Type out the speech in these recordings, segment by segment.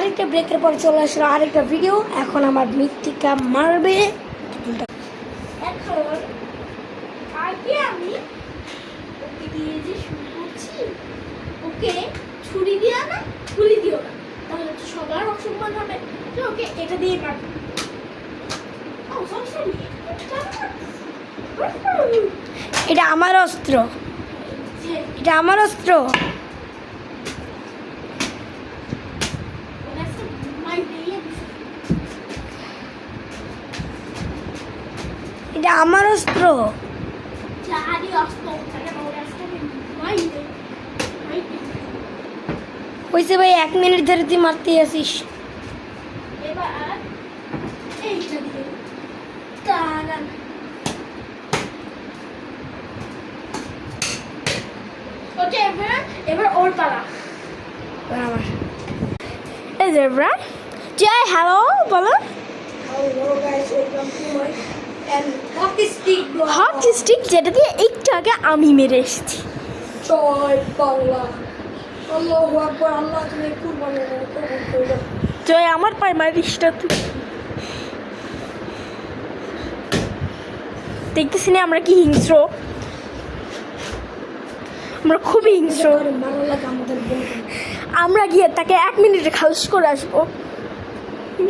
আরেকটা ব্রেকের পর চলে আসলো আরেকটা ভিডিও। এখন আমার মৃত্তিকা মারবে। এখন আগে আমি ওকে দিয়ে যে শুরু করছি, ওকে ছুরি দিও না, গুলি দিও না, তাহলে তো সবার অসম্মান হবে। তো ওকে এটা দিয়ে মারবো। এটা আমার অস্ত্র, এটা আমার অস্ত্র। এটা আমার অস্ত্র। হয়েছে ভাই, 1 মিনিট ধরে তুই মারতে আসিস। এবার ওর পালা। আমার এই জেব্রা জয় হ্যালো বলো। হকি স্টিক যেটা দিয়ে একটু আগে আমি মেরে এসেছি। জয় বাংলা, আল্লাহু আকবার। আল্লাহ তুমি কুরবানি করো। জয় আমার পায়ে মারিসটা তুই। দেখতেছি না আমরা কি হিংস্র, আমরা খুবই হিংস্র। আমরা গিয়ে তাকে 1 মিনিটে খালাস করে আসবো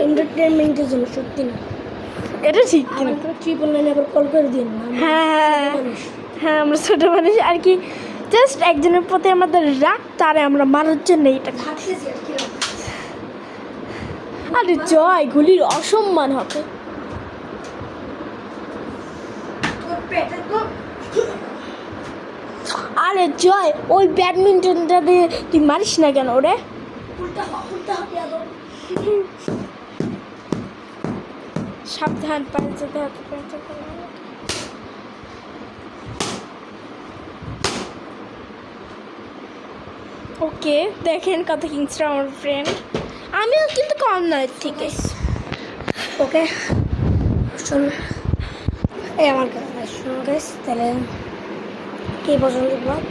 এন্টারটেনমেন্টের জন্য। সত্যি না, এটা ঠিক কিনা? 999 আবার কল করে দিন। হ্যাঁ হ্যাঁ, আমরা ছোট মানুষ আর কি, জাস্ট একজনের প্রতি আমাদের রাগ, তারে আমরা মারার জন্য এটা খাচ্ছি। আরে জয়, গুলির অসম্মান হবে। আরে জয়, ওই ব্যাডমিন্টনটা দিয়ে তুই মারিস না কেন ওরে? সাবধান, পায়ে যেতে হবে। ওকে, দেখেন কত হিংস্র আমার ফ্রেন্ড। আমিও কিন্তু কম নয় থেকে। ওকে শোন, এই আমার শোনো গাইস, তাহলে কে পছন্দ ব্লগ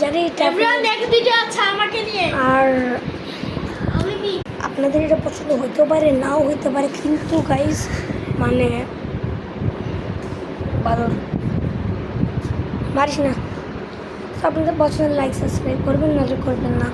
জানি আমাকে নিয়ে। আর আপনাদের এটা পছন্দ হইতেও পারে, নাও হইতে পারে, কিন্তু গাইস মানে ভালো মারিস না। আপনাদের পছন্দ লাইক সাবস্ক্রাইব করবেন, নাহলে করবেন না।